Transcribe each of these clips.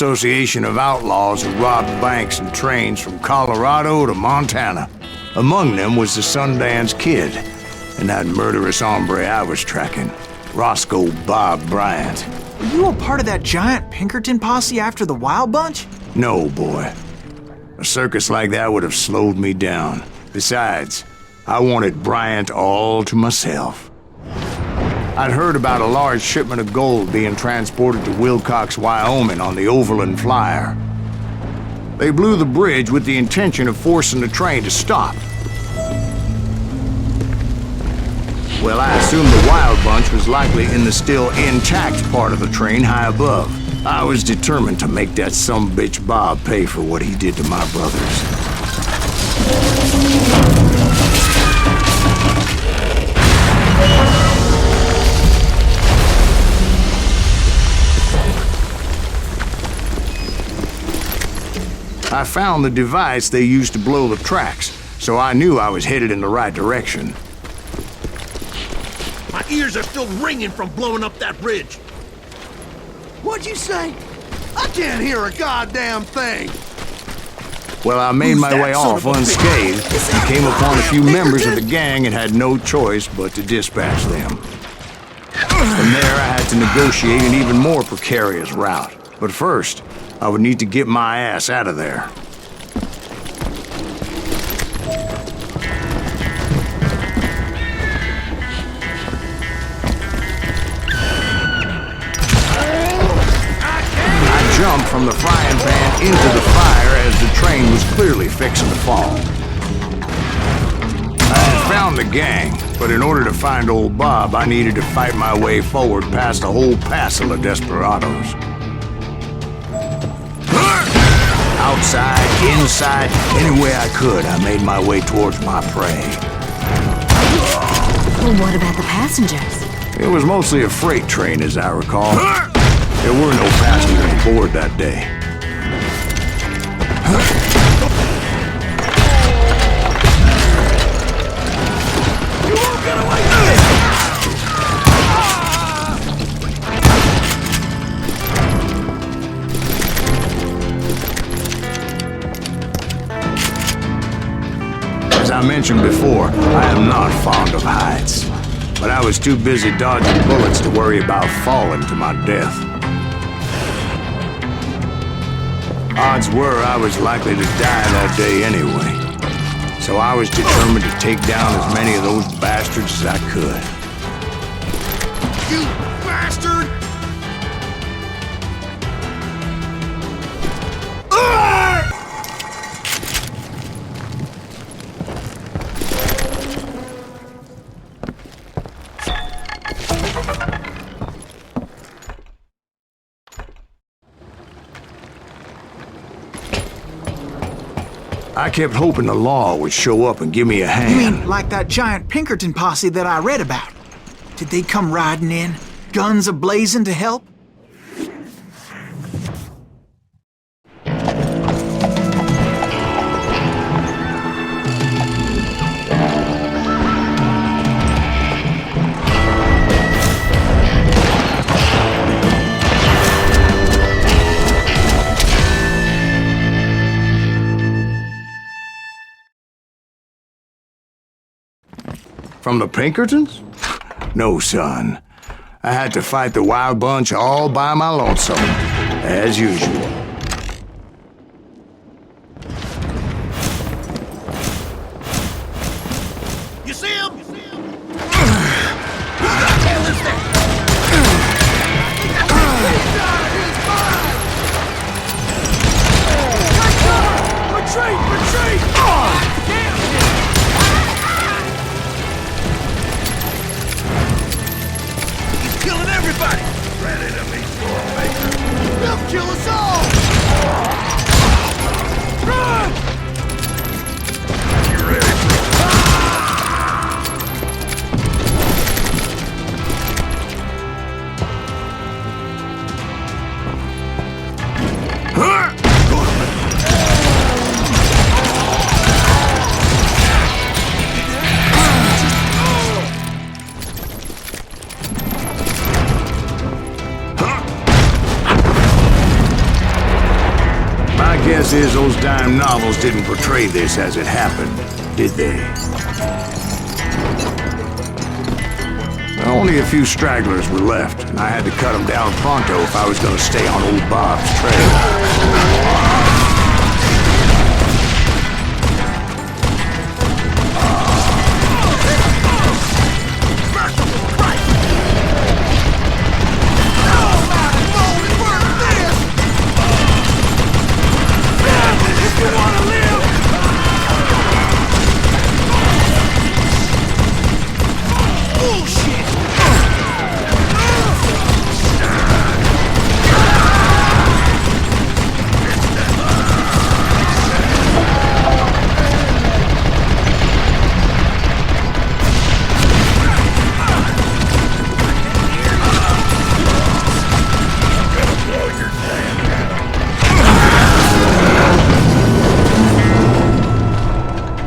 Association of outlaws who robbed banks and trains from Colorado to Montana. Among them was the Sundance Kid and that murderous hombre I was tracking, Roscoe Bob Bryant. Were you a part of that giant Pinkerton posse after the Wild Bunch? No, boy. A circus like that would have slowed me down. Besides, I wanted Bryant all to myself. I'd heard about a large shipment of gold being transported to Wilcox, Wyoming on the Overland Flyer. They blew the bridge with the intention of forcing the train to stop. Well, I assumed the Wild Bunch was likely in the still intact part of the train high above. I was determined to make that sumbitch Bob pay for what he did to my brothers. I found the device they used to blow the tracks, so I knew I was headed in the right direction. My ears are still ringing from blowing up that bridge. What'd you say? I can't hear a goddamn thing. Well, I made my way off unscathed and came upon a few members of the gang and had no choice but to dispatch them. From there, I had to negotiate an even more precarious route. But first, I would need to get my ass out of there. I jumped from the frying pan into the fire as the train was clearly fixing to fall. I had found the gang, but in order to find old Bob, I needed to fight my way forward past a whole passel of desperados. Outside, inside, any way I could, I made my way towards my prey. Well, what about the passengers? It was mostly a freight train, as I recall. There were no passengers aboard that day. You won't get away from me! As I mentioned before, I am not fond of heights. But I was too busy dodging bullets to worry about falling to my death. Odds were I was likely to die that day anyway. So I was determined to take down as many of those bastards as I could. You bastard! I kept hoping the law would show up and give me a hand. You mean like that giant Pinkerton posse that I read about? Did they come riding in, guns a-blazing to help? From the Pinkertons? No, son. I had to fight the Wild Bunch all by my lonesome, as usual. You see him? Retreat! Retreat! Killing everybody! Ready to be Baker. They'll kill us all! guess is those dime novels didn't portray this as it happened, did they? Only a few stragglers were left, and I had to cut them down pronto if I was going to stay on old Bob's trail.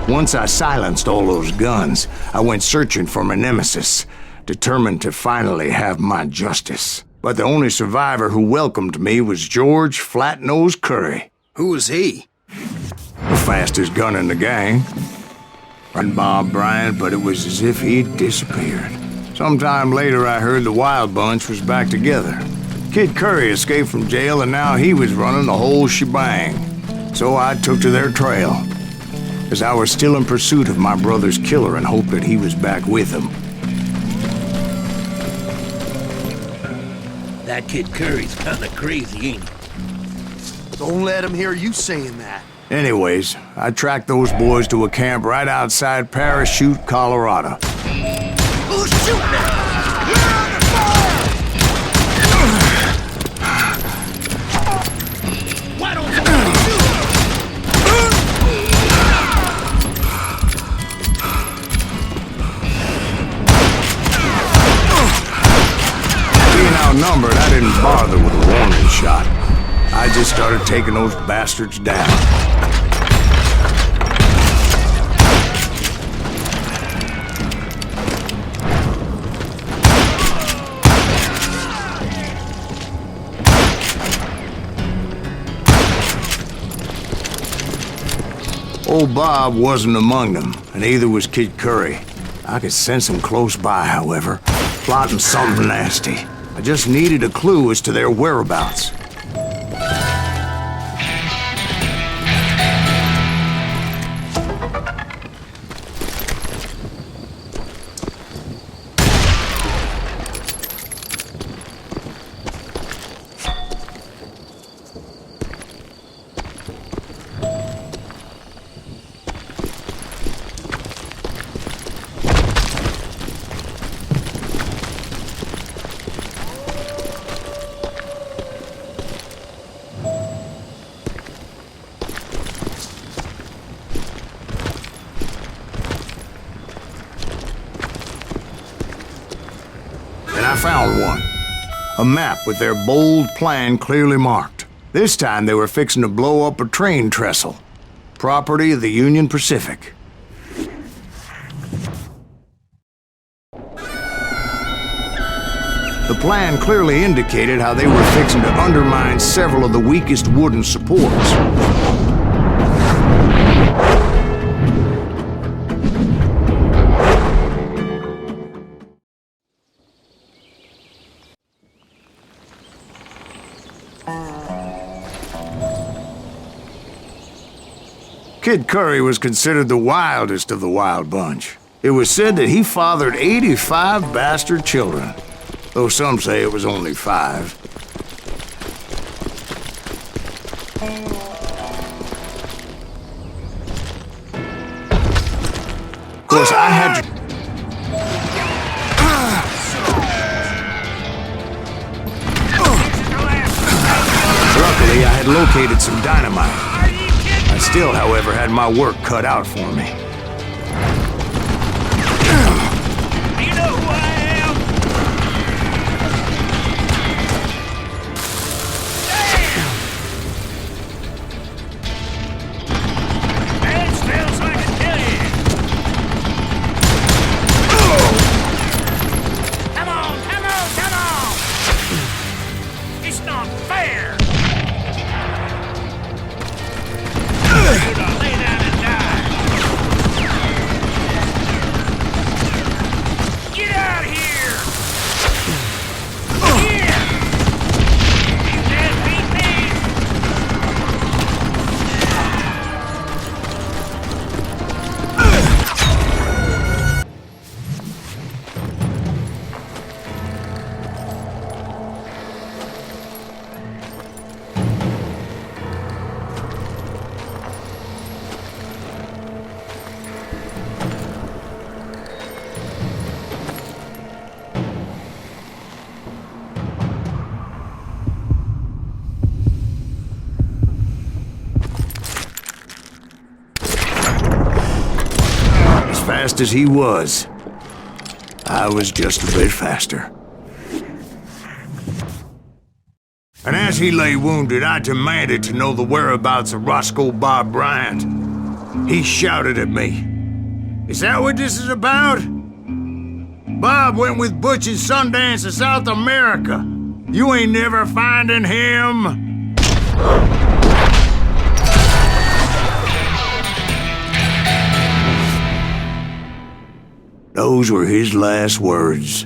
Once I silenced all those guns, I went searching for my nemesis, determined to finally have my justice. But the only survivor who welcomed me was George Flat-Nose Curry. Who was he? The fastest gun in the gang. And Bob Bryant, but it was as if he'd disappeared. Sometime later, I heard the Wild Bunch was back together. Kid Curry escaped from jail, and now he was running the whole shebang. So I took to their trail, as I was still in pursuit of my brother's killer and hoped that he was back with him. That Kid Curry's kinda crazy, ain't he? Don't let him hear you saying that. Anyways, I tracked those boys to a camp right outside Parachute, Colorado. Who's shooting at? Why don't you shoot? Being outnumbered, I didn't bother with a warning shot. I just started taking those bastards down. Old Bob wasn't among them, and neither was Kid Curry. I could sense him close by, however, plotting something nasty. I just needed a clue as to their whereabouts. I found one. A map with their bold plan clearly marked. This time they were fixing to blow up a train trestle. Property of the Union Pacific. The plan clearly indicated how they were fixing to undermine several of the weakest wooden supports. Kid Curry was considered the wildest of the Wild Bunch. It was said that he fathered 85 bastard children, though some say it was only 5. Of course, I had to... Luckily, I had located some dynamite. I still, however, had my work cut out for me. Do you know who I am? Damn! Stand still so I can kill you. Come on, come on, come on! It's not fair! fast as he was, I was just a bit faster. And as he lay wounded, I demanded to know the whereabouts of Roscoe Bob Bryant. He shouted at me, "Is that what this is about? Bob went with Butch and Sundance to South America. You ain't never finding him." Those were his last words.